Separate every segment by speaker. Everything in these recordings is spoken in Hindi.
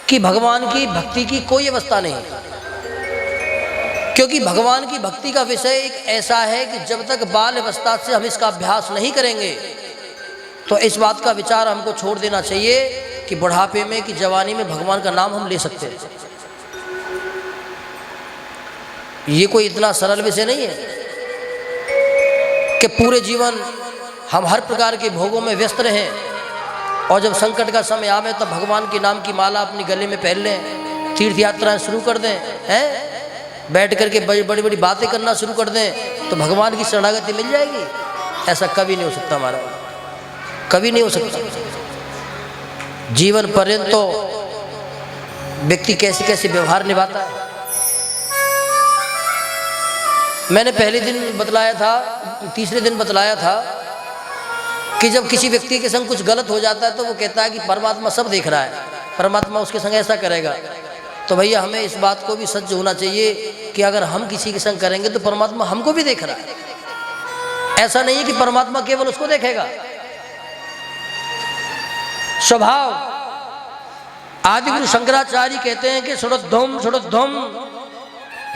Speaker 1: कि भगवान की भक्ति की कोई अवस्था नहीं, क्योंकि भगवान की भक्ति का विषय एक ऐसा है कि जब तक बाल अवस्था से हम इसका अभ्यास नहीं करेंगे तो इस बात का विचार हमको छोड़ देना चाहिए कि बुढ़ापे में कि जवानी में भगवान का नाम हम ले सकते हैं। ये कोई इतना सरल विषय नहीं है कि पूरे जीवन हम हर प्रकार के भोगों में व्यस्त रहें और जब संकट का समय आवे तब भगवान के नाम की माला अपने गले में पहन लें, तीर्थ यात्राएं शुरू कर दें, हैं बैठ करके बड़ी बड़ी बातें करना शुरू कर दें तो भगवान की शरणागति मिल जाएगी। ऐसा कभी नहीं हो सकता हमारा, कभी नहीं हो सकता। जीवन पर्यंत तो व्यक्ति कैसे कैसे व्यवहार निभाता है। मैंने पहले दिन बतलाया था, तीसरे दिन बतलाया था कि जब किसी व्यक्ति के संग कुछ गलत हो जाता है तो वो कहता है कि परमात्मा सब देख रहा है, परमात्मा उसके संग ऐसा करेगा। तो भैया हमें इस बात को भी सच होना चाहिए कि अगर हम किसी के संग करेंगे तो परमात्मा हमको भी देख रहा है। ऐसा नहीं है कि परमात्मा केवल उसको देखेगा। स्वभाव आदि गुरु शंकराचार्य कहते हैं कि सुड़ोद्धम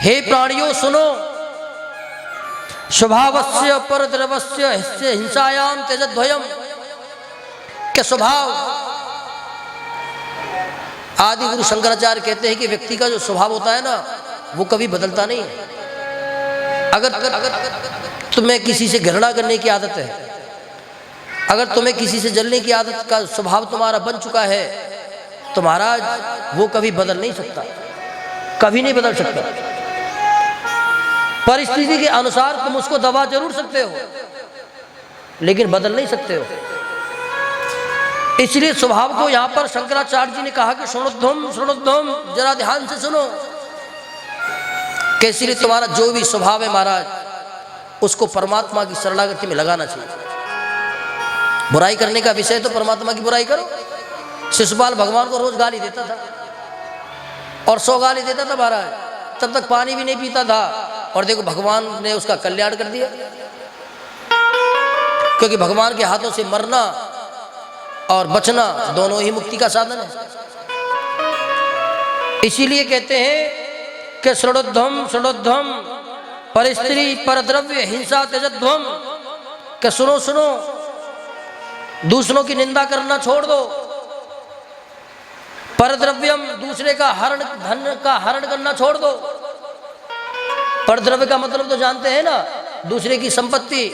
Speaker 1: हे प्राणियों सुनो, स्वभावस्य परद्रवस्य हिंसायाम तेजद्वयम। के स्वभाव आदि गुरु शंकराचार्य कहते हैं कि व्यक्ति का जो स्वभाव होता है ना वो कभी बदलता नहीं है। अगर तुम्हें किसी से घृणा करने की आदत है, अगर तुम्हें किसी से जलने की आदत का स्वभाव तुम्हारा बन चुका है तो महाराज वो कभी बदल नहीं सकता, कभी नहीं बदल सकता। परिस्थिति के अनुसार तुम उसको दबा जरूर सकते हो लेकिन बदल नहीं सकते हो। इसलिए स्वभाव को यहां पर शंकराचार्य जी ने कहा कि सुनोद्धम, जरा ध्यान से सुनो। कैसे लिए तुम्हारा जो भी स्वभाव है महाराज उसको परमात्मा की शरणागति में लगाना चाहिए। बुराई करने का विषय तो परमात्मा की बुराई करो। शिशुपाल भगवान को रोज गाली देता था और 100 गाली देता था महाराज, तब तक पानी भी नहीं पीता था और देखो भगवान ने उसका कल्याण कर दिया। क्योंकि भगवान के हाथों से मरना और बचना दोनों ही मुक्ति का साधन है। इसीलिए कहते हैं कि सुड़ोद्धम परिस्त्री परद्रव्य हिंसा तेजध्वम। कि सुनो सुनो, दूसरों की निंदा करना छोड़ दो। परद्रव्यम, दूसरे का हरण, धन का हरण करना छोड़ दो। परद्रव्य का मतलब तो जानते हैं ना, दूसरे की संपत्ति,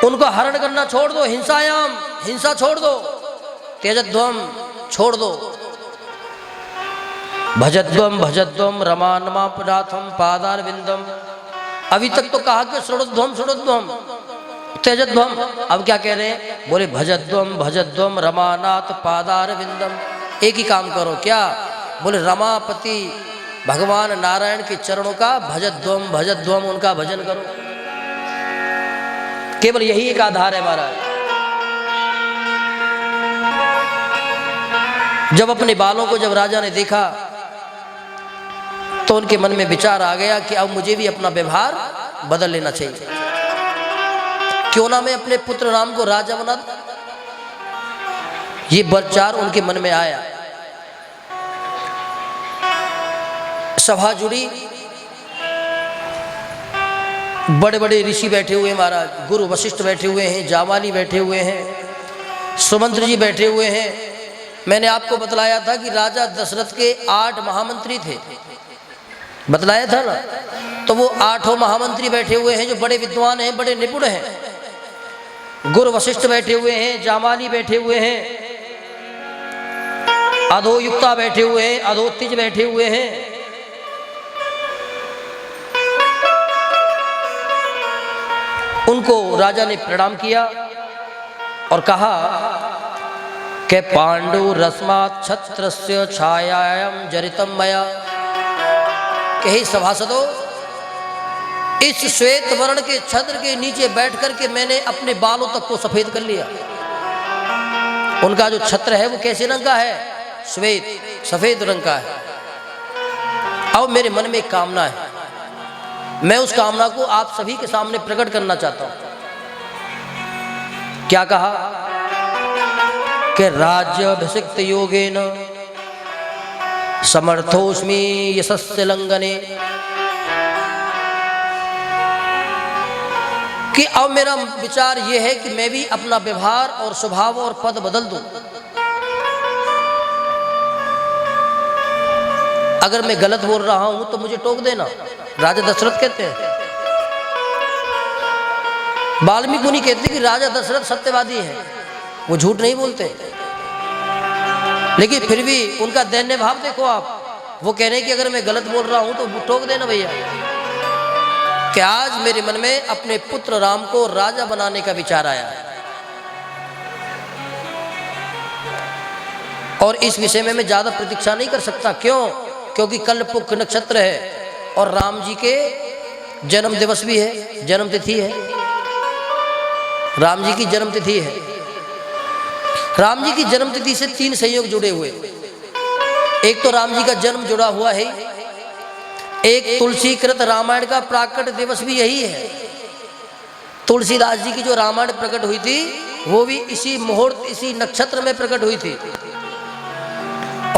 Speaker 1: उनको हरण करना छोड़ दो। हिंसायाम, हिंसा छोड़ दो। तेजध्वम छोड़ दो। भजध्वम रमानमापनाथम पादारविंदम। अभी तक तो कहा कि सुड़ोद्धम तेजध्वम, अब क्या कह रहे हैं? बोले भजध्वम रमानाथ पादारविंदम। एक ही काम करो, क्या? बोले रमापति भगवान नारायण के चरणों का भजध्वम उनका भजन करो। केवल यही एक आधार है महाराज। जब अपने बालों को जब राजा ने देखा तो उनके मन में विचार आ गया कि अब मुझे भी अपना व्यवहार बदल लेना चाहिए। क्यों ना मैं अपने पुत्र राम को राजा बना दूं। ये विचार उनके मन में आया। सभा जुड़ी, बड़े बड़े ऋषि बैठे हुए हैं महाराज। गुरु वशिष्ठ बैठे हुए हैं, जामाली बैठे हुए हैं, सुमंत्र जी बैठे हुए हैं। मैंने आपको बतलाया था कि राजा दशरथ के 8 महामंत्री थे, बतलाया था ना। तो वो 8 महामंत्री बैठे हुए हैं जो बड़े विद्वान हैं, बड़े निपुण हैं। गुरु वशिष्ठ बैठे हुए हैं, जामाली बैठे हुए हैं, अधोयुक्ता बैठे हुए हैं, अधोतिज बैठे हुए हैं। उनको राजा ने प्रणाम किया और कहा कि पांडु रस्मात् छत्रस्य छायायां जरितम मया। कि हे सभासदों, इस श्वेत वर्ण के छत्र के नीचे बैठ करके मैंने अपने बालों तक को सफेद कर लिया। उनका जो छत्र है वो कैसे रंग का है? श्वेत, सफेद रंग का है। अब मेरे मन में एक कामना है, मैं उस कामना को आप सभी के सामने प्रकट करना चाहता हूं। क्या कहा? कि राज्य अभिषिक्त योगेन समर्थोस्मि यशस्य लंघने, कि अब मेरा विचार यह है कि मैं भी अपना व्यवहार और स्वभाव और पद बदल दूं। अगर मैं गलत बोल रहा हूं तो मुझे टोक देना, राजा दशरथ कहते हैं। वाल्मीकि मुनि कहते कि राजा दशरथ सत्यवादी हैं, वो झूठ नहीं बोलते, लेकिन फिर भी उनका दैन्य भाव देखो आप। वो कह रहे हैं कि अगर मैं गलत बोल रहा हूं तो टोक देना भैया, कि आज मेरे मन में अपने पुत्र राम को राजा बनाने का विचार आया है, और इस विषय में मैं ज्यादा प्रतीक्षा नहीं कर सकता। क्यों? क्योंकि कल पुष्य नक्षत्र है और राम जी के जन्म दिवस भी है, जन्म तिथि है, राम जी की जन्म तिथि है। राम जी की जन्म तिथि से 3 संयोग जुड़े हुए। एक तो राम जी का जन्म जुड़ा हुआ है, एक तुलसी कृत रामायण का प्राकट दिवस भी यही है। तुलसीदास जी की जो रामायण प्रकट हुई थी वो भी इसी मुहूर्त, इसी नक्षत्र में प्रकट हुई थी,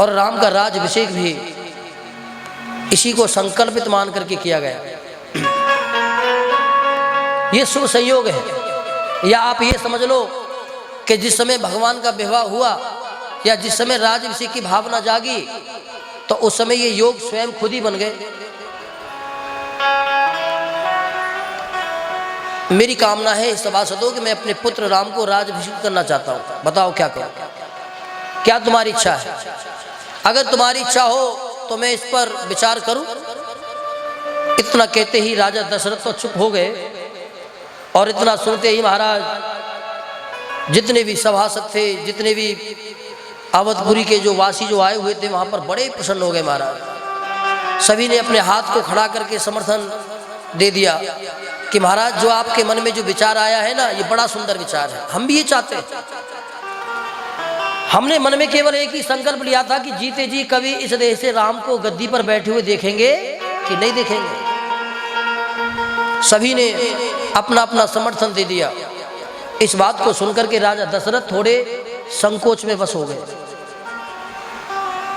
Speaker 1: और राम का राज्याभिषेक भी इसी को संकल्पित मान करके किया गया। ये शुभ संयोग है। या आप ये समझ लो कि जिस समय भगवान का विवाह हुआ या जिस समय राज्याभिषेक की भावना जागी, तो उस समय ये योग स्वयं खुद ही बन गए। मेरी कामना है इस सभासदों कि मैं अपने पुत्र राम को राज्याभिषेक करना चाहता हूं। बताओ क्या करूं? क्या तुम्हारी इच्छा है? अगर तुम्हारी इच्छा हो तो मैं इस पर विचार करूं। इतना कहते ही राजा दशरथ तो चुप हो गए, और इतना सुनते ही महाराज जितने भी सभासद थे, जितने भी अवधपुरी के जो वासी जो आए हुए थे वहां पर बड़े प्रसन्न हो गए महाराज। सभी ने अपने हाथ को खड़ा करके समर्थन दे दिया कि महाराज जो आपके मन में जो विचार आया है ना, ये बड़ा सुंदर विचार है, हम भी ये चाहते हैं। हमने मन में केवल एक ही संकल्प लिया था कि जीते जी कभी इस देश से राम को गद्दी पर बैठे हुए देखेंगे कि नहीं देखेंगे। सभी ने अपना अपना समर्थन दे दिया। इस बात को सुनकर के राजा दशरथ थोड़े संकोच में वश हो गए।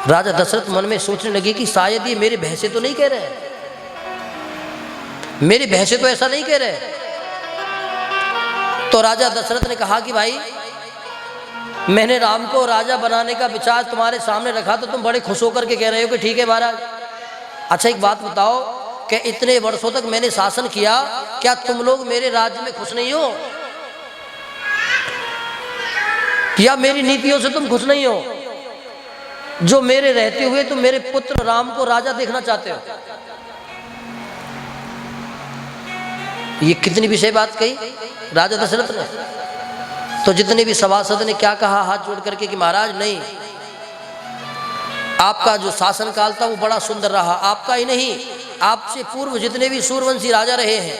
Speaker 1: राजा दशरथ मन में सोचने लगे कि शायद ये मेरे भय से तो नहीं कह रहे, मेरे भय से तो ऐसा नहीं कह रहे। तो राजा दशरथ ने कहा कि भाई, मैंने राम को राजा बनाने का विचार तुम्हारे सामने रखा तो तुम बड़े खुश होकर के कह रहे हो कि ठीक है महाराज। अच्छा एक बात बताओ कि इतने वर्षों तक मैंने शासन किया, क्या तुम लोग मेरे राज्य में खुश नहीं हो? या मेरी नीतियों से तुम खुश नहीं हो, जो मेरे रहते हुए तुम मेरे पुत्र राम को राजा देखना चाहते हो? ये कितनी विषय बात कही राजा दशरथ ने। तो जितने भी सभासद ने क्या कहा हाथ जोड़ करके कि महाराज नहीं, आपका जो शासन काल था वो बड़ा सुंदर रहा। आपका ही नहीं, आपसे पूर्व जितने भी सूर्यवंशी राजा रहे हैं,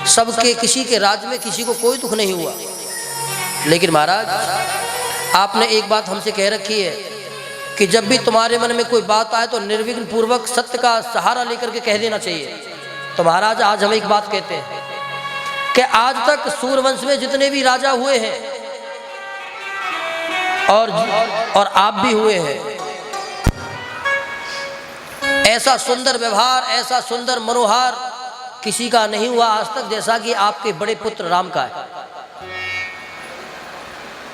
Speaker 1: सबके किसी के राज्य में किसी को कोई दुख नहीं हुआ। लेकिन महाराज आपने एक बात हमसे कह रखी है कि जब भी तुम्हारे मन में कोई बात आए तो निर्विघ्न पूर्वक सत्य का सहारा लेकर के कह देना चाहिए। तो महाराज आज हम एक बात कहते हैं कि आज तक सूर्यवंश में जितने भी राजा हुए हैं और आप भी हुए हैं, ऐसा सुंदर व्यवहार, ऐसा सुंदर मनोहार किसी का नहीं हुआ आज तक जैसा कि आपके बड़े पुत्र राम का है।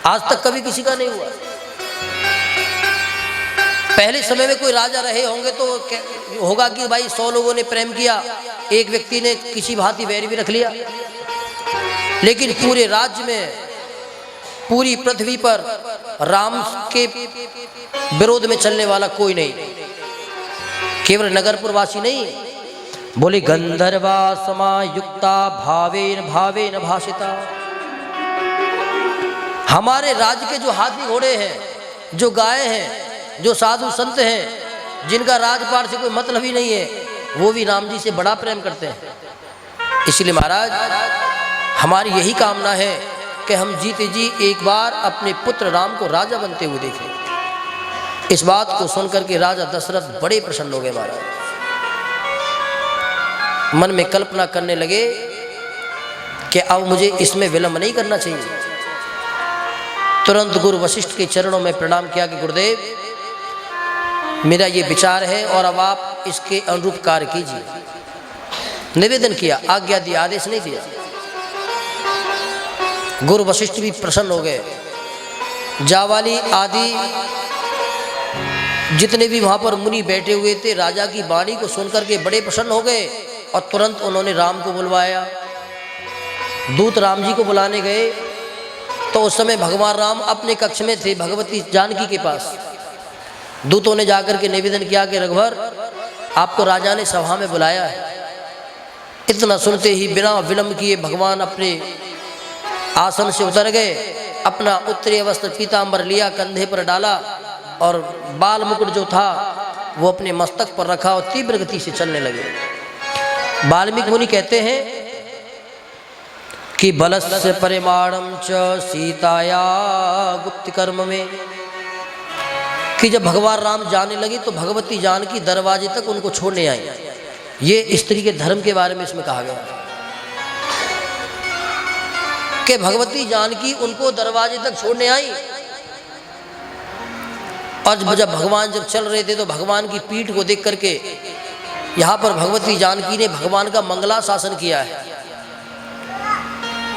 Speaker 1: आज तक कभी किसी का नहीं हुआ। पहले समय में कोई राजा रहे होंगे तो होगा कि भाई 100 लोगों ने प्रेम किया, एक व्यक्ति ने किसी भांति वैर भी रख लिया, लेकिन पूरे राज्य में, पूरी पृथ्वी पर राम के विरोध में चलने वाला कोई नहीं। केवल नगरपुरवासी नहीं, बोले गंधर्वा समायुक्ता भावेन भावेन भाषिता। हमारे राज्य के जो हाथी घोड़े हैं, जो गाय हैं, जो साधु संत हैं, जिनका राजपाट से कोई मतलब ही नहीं है, वो भी राम जी से बड़ा प्रेम करते हैं। इसलिए महाराज हमारी यही कामना है कि हम जीते जी एक बार अपने पुत्र राम को राजा बनते हुए देखें। इस बात को सुनकर के राजा दशरथ बड़े प्रसन्न हो गए महाराज। मन में कल्पना करने लगे कि अब मुझे इसमें विलंब नहीं करना चाहिए। तुरंत गुरु वशिष्ठ के चरणों में प्रणाम किया कि गुरुदेव, मेरा ये विचार है और अब आप इसके अनुरूप कार्य कीजिए। निवेदन किया, आज्ञा दी, आदेश नहीं दिया। गुरु वशिष्ठ भी प्रसन्न हो गए। जावाली आदि जितने भी वहां पर मुनि बैठे हुए थे राजा की वाणी को सुनकर के बड़े प्रसन्न हो गए और तुरंत उन्होंने राम को बुलवाया। दूत राम जी को बुलाने गए तो उस समय भगवान राम अपने कक्ष में थे भगवती जानकी के पास। दूतों ने जाकर के निवेदन किया कि रघुवर, आपको राजा ने सभा में बुलाया है। इतना सुनते ही बिना विलंब किए भगवान अपने आसन से उतर गए, अपना उत्तरीय वस्त्र पीतांबर लिया, कंधे पर डाला और बाल मुकुट जो था वो अपने मस्तक पर रखा और तीव्र गति से चलने लगे। वाल्मीकि मुनि कहते हैं कि बलस्य परिमाणम च सीताया गुप्त कर्म में, कि जब भगवान राम जाने लगे तो भगवती जानकी दरवाजे तक उनको छोड़ने आई। ये स्त्री के धर्म के बारे में इसमें कहा गया कि भगवती जानकी उनको दरवाजे तक छोड़ने आई। और जब भगवान जब चल रहे थे तो भगवान की पीठ को देख करके यहाँ पर भगवती जानकी ने भगवान का मंगला शासन किया है।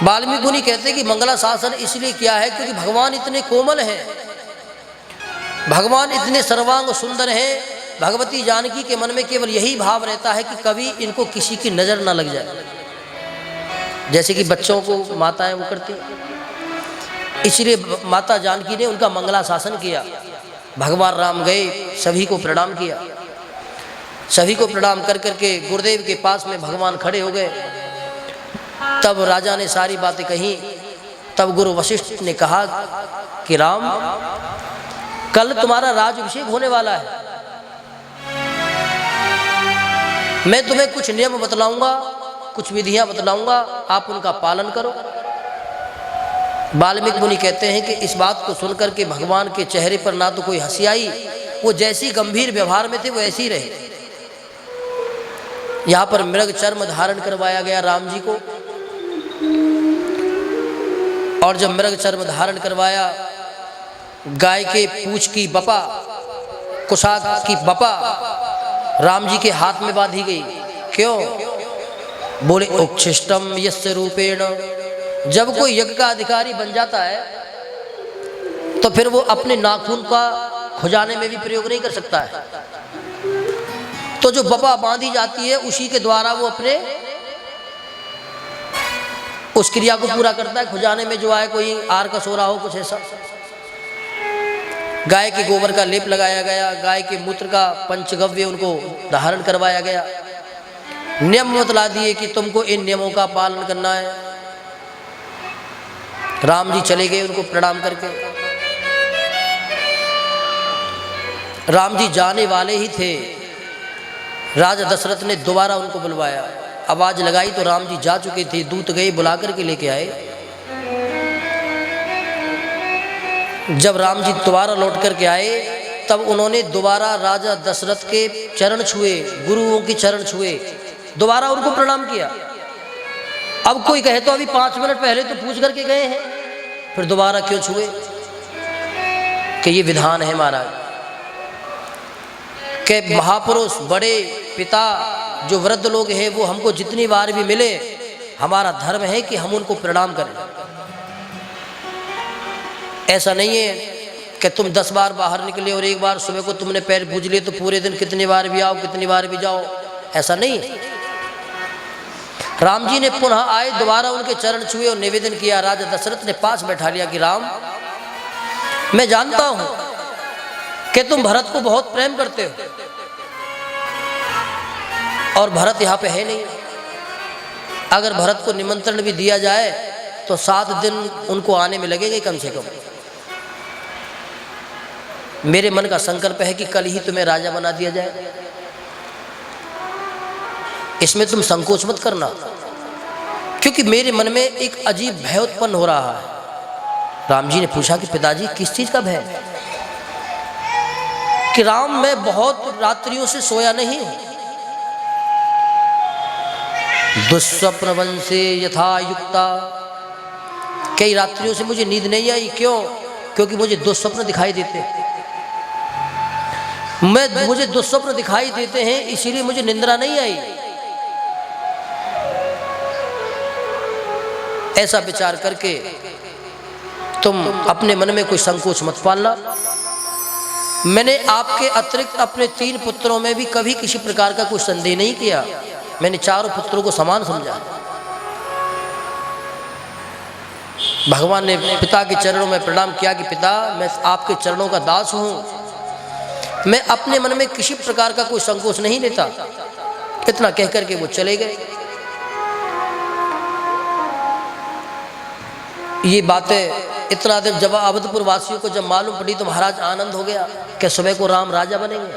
Speaker 1: वाल्मीकि मुनि कहते हैं कि मंगला शासन इसलिए किया है क्योंकि भगवान इतने कोमल हैं, भगवान इतने सर्वांग सुंदर हैं। भगवती जानकी के मन में केवल यही भाव रहता है कि कभी इनको किसी की नज़र ना लग जाए, जैसे कि बच्चों को माताएं वो करती। इसलिए माता जानकी ने उनका मंगला शासन किया। भगवान राम गए, सभी को प्रणाम किया। सभी को प्रणाम कर करके गुरुदेव के पास में भगवान खड़े हो गए। तब राजा ने सारी बातें कही। तब गुरु वशिष्ठ ने कहा कि राम, कल तुम्हारा राज्याभिषेक होने वाला है। मैं तुम्हें कुछ नियम बतलाऊंगा, कुछ विधियां बतलाऊंगा, आप उनका पालन करो। वाल्मीकि मुनि कहते हैं कि इस बात को सुनकर के भगवान के चेहरे पर ना तो कोई हंसी आई, वो जैसी गंभीर व्यवहार में थे वो ऐसे ही रहे। यहाँ पर मृग चर्म धारण करवाया गया राम जी को, और जब मृग चर्म धारण करवाया, गाय के पूंछ की बपा, कुशाक की बपा राम जी के हाथ में बांधी गई। क्यों? बोले उच्छिष्टम यस्य रूपेण। जब कोई यज्ञ का अधिकारी बन जाता है तो फिर वो अपने नाखून का खुजाने में भी प्रयोग नहीं कर सकता है। तो जो बपा बांधी जाती है उसी के द्वारा वो अपने उस क्रिया को पूरा करता है। खुजाने में जो आए, कोई आर का सोरा हो, कुछ ऐसा। गाय के गोबर का लेप लगाया गया, गाय के मूत्र का पंचगव्य उनको धारण करवाया गया। नियम बतला दिए कि तुमको इन नियमों का पालन करना है। राम जी चले गए उनको प्रणाम करके। राम जी जाने वाले ही थे, राजा दशरथ ने दोबारा उनको बुलवाया। आवाज लगाई तो राम जी जा चुके थे। दूत गए, बुला करके लेके आए। जब राम जी दोबारा लौट करके आए तब उन्होंने दोबारा राजा दशरथ के चरण छुए, गुरुओं के चरण छुए, दोबारा उनको प्रणाम किया। अब कोई कहे तो अभी 5 मिनट पहले तो पूछ करके गए हैं, फिर दोबारा क्यों छुए? कि ये विधान है महाराज कि महापुरुष, बड़े पिता, जो वृद्ध लोग हैं, वो हमको जितनी बार भी मिले, हमारा धर्म है कि हम उनको प्रणाम करें। ऐसा नहीं है कि तुम 10 बार बाहर निकले और एक बार सुबह को तुमने पैर पूज लिए तो पूरे दिन कितनी बार भी आओ, कितनी बार भी जाओ, ऐसा नहीं है। राम जी ने पुनः आए, दोबारा उनके चरण छुए और निवेदन किया। राजा दशरथ ने पास बैठा लिया कि राम, मैं जानता हूं कि तुम भरत को बहुत प्रेम करते हो और भरत यहाँ पे है नहीं। अगर भरत को निमंत्रण भी दिया जाए तो 7 दिन उनको आने में लगेंगे कम से कम। मेरे मन का संकल्प है कि कल ही तुम्हें राजा बना दिया जाए। इसमें तुम संकोच मत करना, क्योंकि मेरे मन में एक अजीब भय उत्पन्न हो रहा है। राम जी ने पूछा कि पिताजी किस चीज का भय? कि राम, मैं बहुत रात्रियों से सोया नहीं हूं। दुस्वप्न वंशे यथा युक्ता, कई रात्रियों से मुझे नींद नहीं आई। क्यों? क्योंकि मुझे दुस्वप्न दिखाई देते। मुझे दुस्वप्न दिखाई देते हैं, इसीलिए मुझे निंद्रा नहीं आई। ऐसा विचार करके तुम अपने मन में कोई संकोच मत पालना। मैंने आपके अतिरिक्त अपने 3 पुत्रों में भी कभी किसी प्रकार का कोई संदेह नहीं किया। मैंने चारों पुत्रों को समान समझा। भगवान ने पिता के चरणों में प्रणाम किया कि पिता, मैं आपके चरणों का दास हूं। मैं अपने मन में किसी प्रकार का कोई संकोच नहीं लेता। इतना कहकर के वो चले गए। ये बातें इतना देर जब अवधपुर वासियों को जब मालूम पड़ी तो महाराज आनंद हो गया कि सुबह को राम राजा बनेंगे।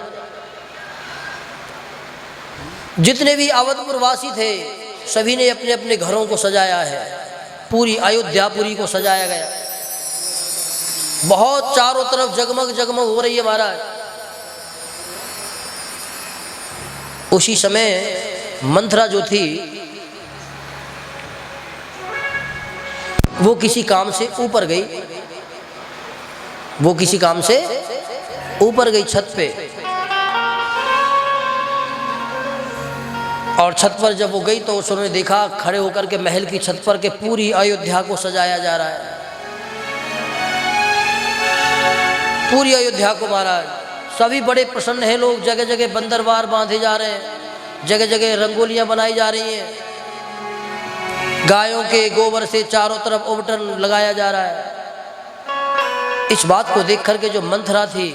Speaker 1: जितने भी अवधपुर वासी थे सभी ने अपने अपने घरों को सजाया है। पूरी अयोध्यापुरी को सजाया गया। बहुत चारों तरफ जगमग जगमग हो रही है महाराज। उसी समय मंथरा जो थी वो किसी काम से ऊपर गई। वो किसी काम से ऊपर गई छत पे। और छत पर जब वो गई तो उन्होंने देखा खड़े होकर के महल की छत पर के पूरी अयोध्या को सजाया जा रहा है। पूरी अयोध्या को महाराज सभी बड़े प्रसन्न हैं। लोग जगह जगह बंदरवार बांधे जा रहे हैं, जगह जगह रंगोलियां बनाई जा रही हैं, गायों के गोबर से चारों तरफ ओवटन लगाया जा रहा है। इस बात को देख करके जो मंथरा थी,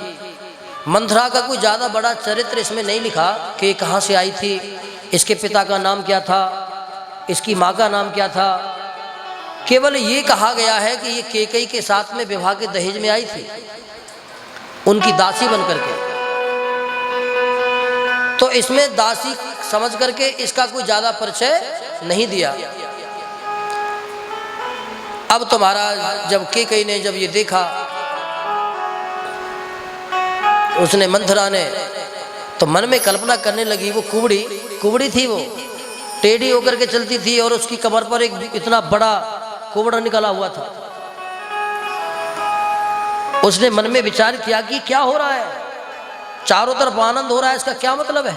Speaker 1: मंथरा का कोई ज़्यादा बड़ा चरित्र इसमें नहीं लिखा कि कहाँ से आई थी, इसके पिता का नाम क्या था, इसकी माँ का नाम क्या था। केवल ये कहा गया है कि ये कैकेयी के साथ में विवाह के दहेज में आई थी, उनकी दासी बन करके। तो इसमें दासी समझ करके इसका कोई ज़्यादा परिचय नहीं दिया। अब तो महाराज जब कैकेयी ने जब ये देखा, उसने मंथरा ने तो मन में कल्पना करने लगी। वो कुबड़ी थी, वो टेढ़ी होकर के चलती थी और उसकी कमर पर एक इतना बड़ा कुबड़ा निकला हुआ था। उसने मन में विचार किया कि क्या हो रहा है, चारों तरफ आनंद हो रहा है, इसका क्या मतलब है।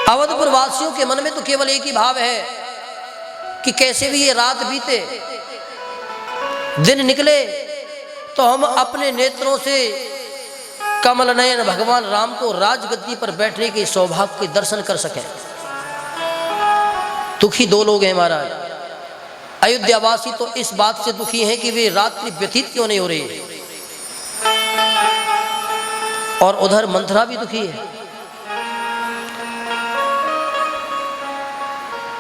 Speaker 1: अवधपुर वासियों के मन में तो केवल एक ही भाव है कि कैसे भी ये रात बीते, दिन निकले तो हम अपने नेत्रों से कमल नयन भगवान राम को राजगद्दी पर बैठने के सौभाग्य के दर्शन कर सकें। दुखी 2 लोग हैं महाराज। अयोध्यावासी तो इस बात से दुखी हैं कि वे रात्रि व्यतीत क्यों नहीं हो रही है, और उधर मंथरा भी दुखी है।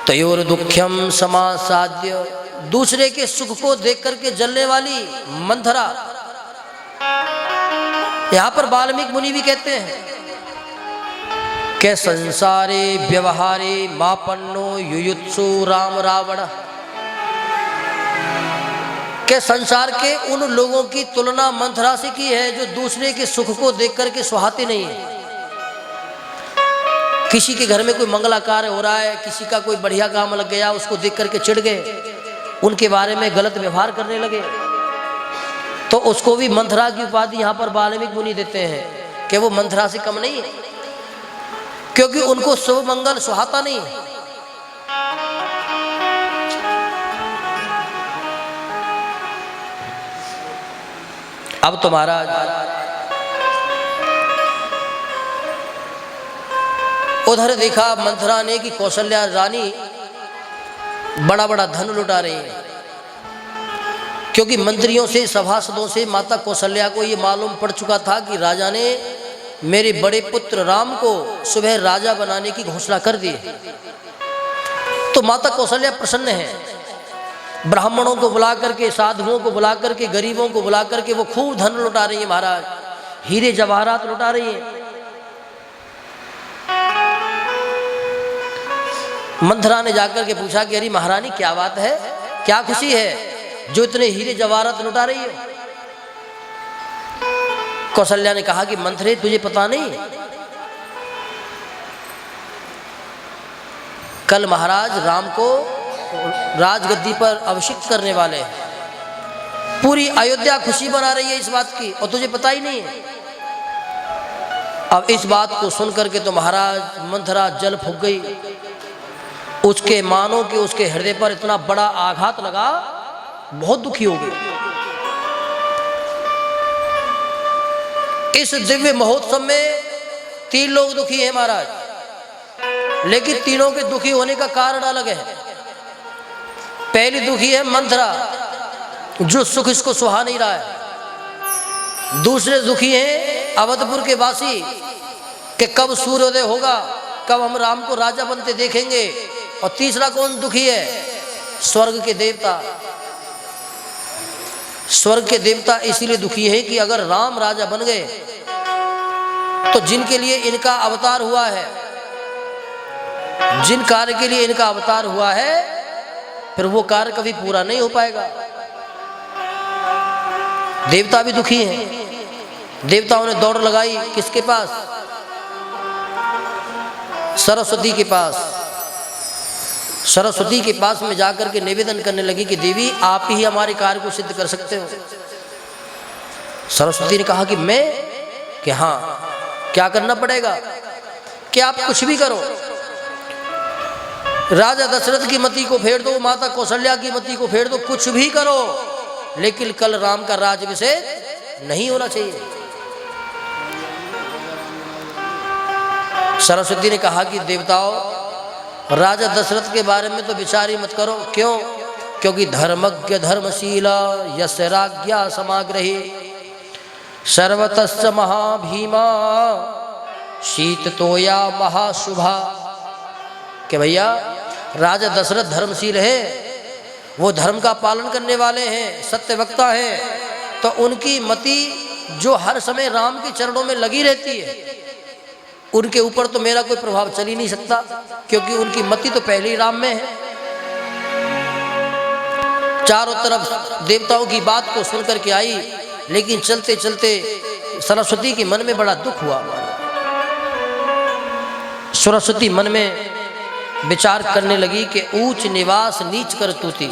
Speaker 1: तयोर दुख्यम समासाद्य, दूसरे के सुख को देख करके जलने वाली मंथरा। यहां पर वाल्मीकि मुनि भी कहते हैं के संसारे व्यवहारे मापन्नो युयुत्सु राम रावण, के संसार के उन लोगों की तुलना मंथरा से की है जो दूसरे के सुख को देख करके सुहाते नहीं है। किसी के घर में कोई मंगला कार्य हो रहा है, किसी का कोई बढ़िया काम लग गया, उसको देख करके चिढ़ गए, उनके बारे में गलत व्यवहार करने लगे, तो उसको भी मंथरा की उपाधि यहाँ पर वाल्मीकि मुनि देते हैं कि वो मंथरा से कम नहीं है, क्योंकि उनको शुभ मंगल सुहाता नहीं है। अब तो महाराज उधर देखा मंथरा ने कि कौशल्या रानी बड़ा बड़ा धन लुटा रही है, क्योंकि मंत्रियों से सभासदों से माता कौशल्या को ये मालूम पड़ चुका था कि राजा ने मेरे बड़े पुत्र राम को सुबह राजा बनाने की घोषणा कर दी। तो माता कौशल्या प्रसन्न है, ब्राह्मणों को बुला करके, साधुओं को बुला करके, गरीबों को बुला करके वो खूब धन लुटा रही है महाराज, हीरे जवाहरात लुटा रही है। मंथरा ने जाकर के पूछा कि अरे महारानी क्या बात है, क्या खुशी है जो इतने हीरे जवाहरात लुटा रही है। कौशल्या ने कहा कि मंथरे तुझे पता नहीं, कल महाराज राम को राजगद्दी पर अभिषिक्त करने वाले हैं, पूरी अयोध्या खुशी मना रही है इस बात की, और तुझे पता ही नहीं है। अब इस बात को सुन करके तो महाराज मंथरा जल फूंक गई। उसके मानो कि उसके हृदय पर इतना बड़ा आघात लगा, बहुत दुखी हो गई। इस दिव्य महोत्सव में 3 लोग दुखी हैं महाराज, लेकिन तीनों के दुखी होने का कारण अलग है। पहली दुखी है मंथरा, जो सुख इसको सुहा नहीं रहा है। दूसरे दुखी हैं अवधपुर के वासी कि कब सूर्योदय होगा, कब हम राम को राजा बनते देखेंगे। और तीसरा कौन दुखी है? स्वर्ग के देवता। स्वर्ग के देवता इसीलिए दुखी है कि अगर राम राजा बन गए तो जिनके लिए इनका अवतार हुआ है, जिन कार्य के लिए इनका अवतार हुआ है, फिर वो कार्य कभी पूरा नहीं हो पाएगा। देवता भी दुखी हैं। देवताओं ने दौड़ लगाई किसके पास? सरस्वती के पास। सरस्वती के पास में जाकर के निवेदन करने लगी कि देवी आप ही हमारे कार्य को सिद्ध कर सकते हो। सरस्वती ने कहा कि मैं, कि हाँ, क्या करना पड़ेगा? कि आप कुछ भी करो, राजा दशरथ की मति को फेर दो, माता कौशल्या की मति को फेर दो, कुछ भी करो, लेकिन कल राम का राज्याभिषेक नहीं होना चाहिए। सरस्वती ने कहा कि देवताओं, राजा दशरथ के बारे में तो विचार ही मत करो। क्यों? क्योंकि धर्मज्ञ धर्मशीला यस्य राज्ञा समाग्रही सर्वतश्च महाभीमा शीततोया महाशुभा। कि भैया राजा दशरथ धर्मशील है, वो धर्म का पालन करने वाले हैं, सत्यवक्ता हैं, तो उनकी मति जो हर समय राम के चरणों में लगी रहती है, उनके ऊपर तो मेरा कोई प्रभाव चल ही नहीं सकता, क्योंकि उनकी मति तो पहले ही राम में है। चारों तरफ देवताओं की बात को सुनकर के आई, लेकिन चलते चलते सरस्वती के मन में बड़ा दुख हुआ। सरस्वती मन में विचार करने लगी कि ऊंच निवास नीच कर तूती।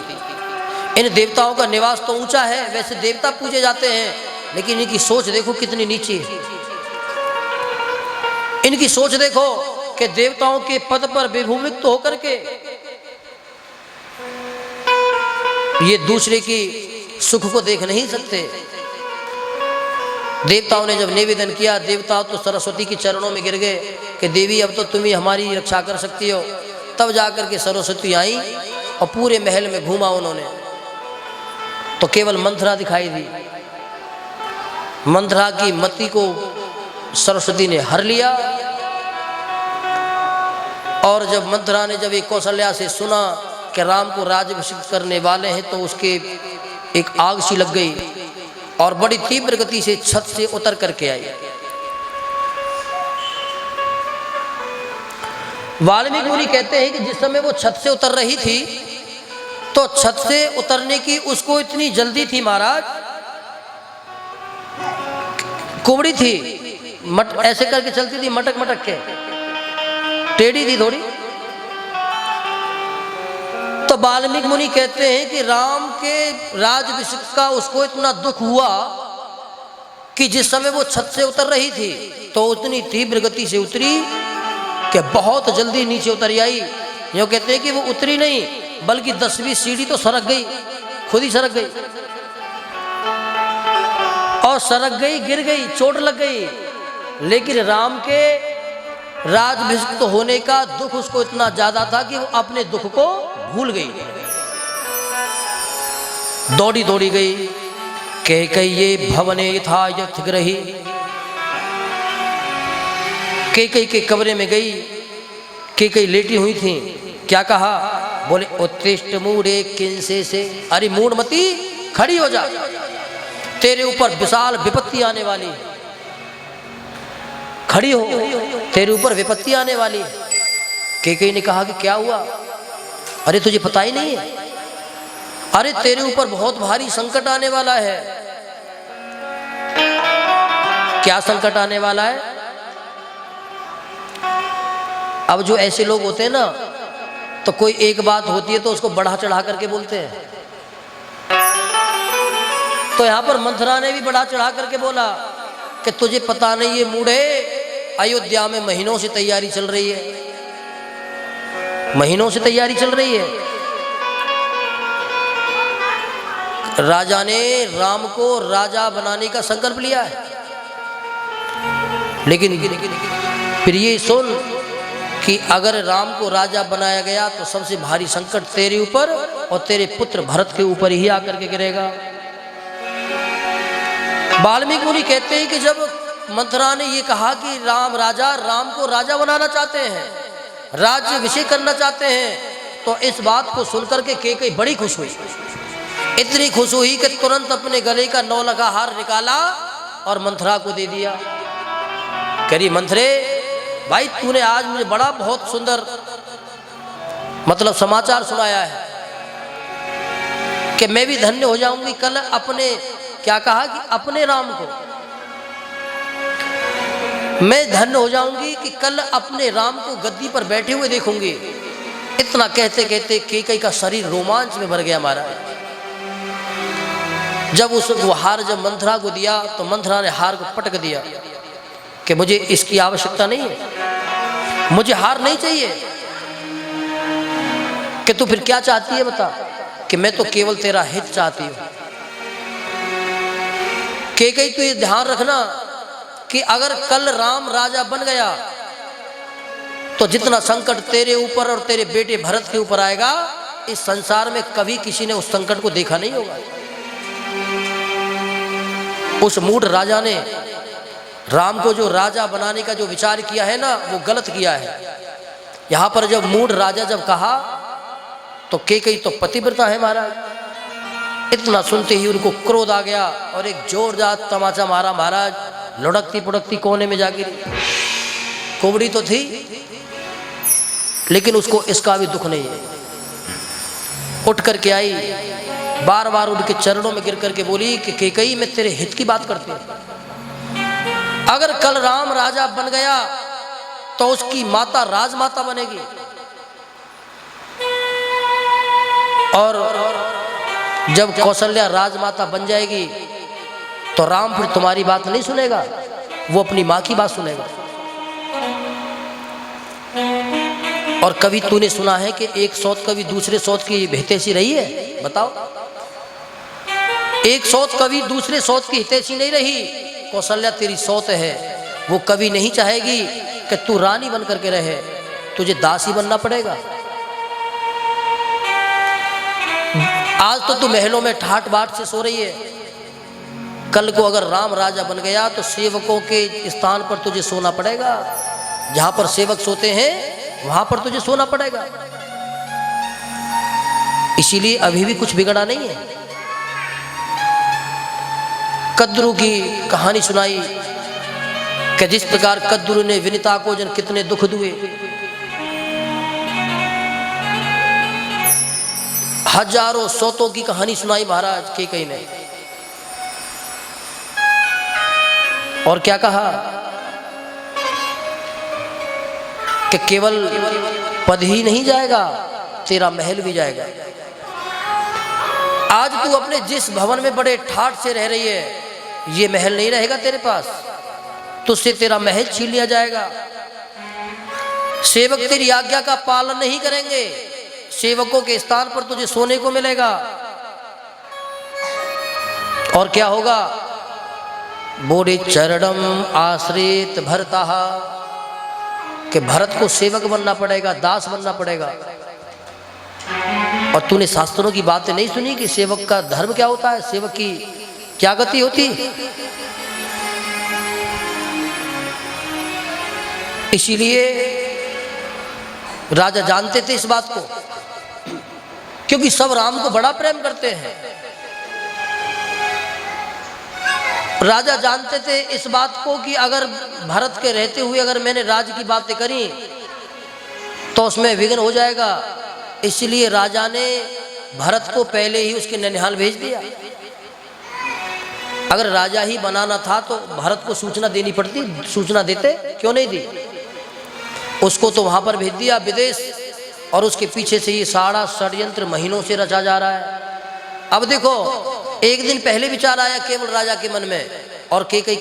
Speaker 1: इन देवताओं का निवास तो ऊंचा है, वैसे देवता पूजे जाते हैं, लेकिन इनकी सोच देखो कितनी नीची है। इनकी सोच देखो कि देवताओं के पद पर विभूमित तो होकर के ये दूसरे की सुख को देख नहीं सकते। देवताओं ने जब निवेदन किया, देवता तो सरस्वती के चरणों में गिर गए कि देवी अब तो तुम ही हमारी रक्षा कर सकती हो। तब जाकर के सरस्वती आई और पूरे महल में घूमा उन्होंने, तो केवल मंथरा दिखाई दी। मंथरा की मति को सरस्वती ने हर लिया। और जब मंथरा ने जब एक कौशल्या से सुना कि राम को राज्याभिषेक करने वाले हैं, तो उसके एक आग सी लग गई और बड़ी तीव्र गति से छत से उतर करके आई। वाल्मीकि मुनि कहते हैं कि जिस समय वो छत से उतर रही थी, तो छत से उतरने की उसको इतनी जल्दी थी महाराज, कुबड़ी थी, ऐसे करके चलती थी, मटक मटक के, टेढ़ी थी थोड़ी। तो वाल्मीकि मुनि कहते हैं कि राम के राज्याभिषेक का उसको इतना दुख हुआ कि जिस समय वो छत से उतर रही थी, तो उतनी तीव्र गति से उतरी कि बहुत जल्दी नीचे उतर आई। यूँ कहते हैं कि वो उतरी नहीं, बल्कि 10वीं सीढ़ी तो सरक गई, खुद ही सरक गई, और सरक गई, गिर गई, चोट लग गई। लेकिन राम के राज्याभिषेक होने का दुख उसको इतना ज्यादा था कि वो अपने दुख को भूल गई। दौड़ी दौड़ी गई, कैकेयी भवने था यथग्रही। कैकेयी के कमरे में गई, कैकेयी लेटी हुई थी। क्या कहा? बोले उत्तिष्ठ मूढ़े किंसे से, अरे मूढ़मती खड़ी हो जा, तेरे ऊपर विशाल विपत्ति आने वाली, खड़ी हो, तेरे ऊपर विपत्ति आने वाली। कैकेयी ने कहा कि क्या हुआ? अरे तुझे पता ही नहीं है, अरे तेरे ऊपर बहुत भारी संकट आने वाला है। क्या संकट आने वाला है? अब जो ऐसे लोग होते हैं ना, तो कोई एक बात होती है तो उसको बढ़ा चढ़ा करके बोलते हैं। तो यहां पर मंथरा ने भी बढ़ा चढ़ा करके बोला कि तुझे पता नहीं ये मूढ़े अयोध्या में महीनों से तैयारी चल रही है, महीनों से तैयारी चल रही है। राजा ने राम को राजा बनाने का संकल्प लिया है, लेकिन फिर ये सुन कि अगर राम को राजा बनाया गया तो सबसे भारी संकट तेरे ऊपर और तेरे पुत्र भरत के ऊपर ही आकर के गिरेगा। वाल्मीकि मुनि कहते हैं कि जब मंथरा ने ये कहा कि राम को राजा बनाना चाहते हैं, राज्य अभिषेक करना चाहते हैं, तो इस बात को सुनकर के केकई बड़ी खुश हुई। इतनी खुश हुई कि तुरंत अपने गले का 9 लखा हार निकाला और मंथरा को दे दिया। कह रही मंथरे भाई, तूने आज मुझे बड़ा बहुत सुंदर मतलब समाचार सुनाया है कि मैं भी धन्य हो जाऊंगी कल अपने, क्या कहा कि अपने राम को मैं धन्य हो जाऊंगी कि कल अपने राम को गद्दी पर बैठे हुए देखूंगी। इतना कहते कहते केकई का शरीर रोमांच में भर गया महाराज। जब वो हार जब मंथरा को दिया तो मंथरा ने हार को पटक दिया कि मुझे इसकी आवश्यकता नहीं है, मुझे हार नहीं चाहिए। कि तू फिर क्या चाहती है बता? कि मैं तो केवल तेरा हित चाहती हूं। केकई तू ये ध्यान रखना कि अगर कल राम राजा बन गया तो जितना संकट तेरे ऊपर और तेरे बेटे भरत के ऊपर आएगा, इस संसार में कभी किसी ने उस संकट को देखा नहीं होगा। उस मूढ़ राजा ने राम को जो राजा बनाने का जो विचार किया है ना, वो गलत किया है। यहां पर जब मूढ़ राजा जब कहा तो केकई तो पतिव्रता है महाराज। इतना सुनते ही उनको क्रोध आ गया और एक जोरदार तमाचा मारा महाराज। लुढ़कती पुढ़कती कोने में जा गिरी। कुबड़ी तो थी लेकिन उसको इसका भी दुख नहीं है। उठ करके आई, बार बार उनके चरणों में गिर करके बोली कि केकई मैं तेरे हित की बात करती हूं। अगर कल राम राजा बन गया तो उसकी माता राजमाता बनेगी और जब कौशल्या राजमाता बन जाएगी तो राम फिर तुम्हारी बात नहीं सुनेगा, वो अपनी मां की बात सुनेगा। और कभी तूने सुना है कि एक सौत कभी दूसरे सौत की हितैषी रही है? बताओ। एक सौत कभी दूसरे सौत की हितैषी नहीं रही। कौशल्या तेरी सौत है, वो कभी नहीं चाहेगी कि तू रानी बन करके रहे, तुझे दासी बनना पड़ेगा। आज तो तू महलों में ठाट बाट से सो रही है, कल को अगर राम राजा बन गया तो सेवकों के स्थान पर तुझे सोना पड़ेगा। जहां पर सेवक सोते हैं वहां पर तुझे सोना पड़ेगा। इसीलिए अभी भी कुछ बिगड़ा नहीं है। कद्रू की कहानी सुनाई कि जिस प्रकार कद्रू ने विनीता को जन कितने दुख दुए। हजारों सौतों की कहानी सुनाई महाराज केकई ने। और क्या कहा कि केवल पद ही नहीं जाएगा, तेरा महल भी जाएगा। आज तू अपने जिस भवन में बड़े ठाठ से रह रही है, ये महल नहीं रहेगा तेरे पास, तुझसे तेरा महल छीन लिया जाएगा। सेवक तेरी आज्ञा का पालन नहीं करेंगे, सेवकों के स्थान पर तुझे सोने को मिलेगा। और क्या होगा? बोरे चरणम आश्रित भरता, कि भरत को सेवक बनना पड़ेगा, दास बनना पड़ेगा। और तूने शास्त्रों की बातें नहीं सुनी कि सेवक का धर्म क्या होता है, सेवक की क्या गति होती। इसीलिए राजा जानते थे इस बात को, क्योंकि सब राम को बड़ा प्रेम करते हैं। राजा जानते थे इस बात को कि अगर भरत के रहते हुए अगर मैंने राज्य की बातें करी तो उसमें विघ्न हो जाएगा। इसलिए राजा ने भरत को पहले ही उसके ननिहाल भेज दिया। अगर राजा ही बनाना था तो भरत को सूचना देनी पड़ती, सूचना देते, क्यों नहीं दी? उसको तो वहां पर भेज दिया विदेश, और उसके पीछे से ये सारा षड्यंत्र महीनों से रचा जा रहा है। अब देखो, एक दिन पहले विचार आया केवल राजा के मन में, और केकई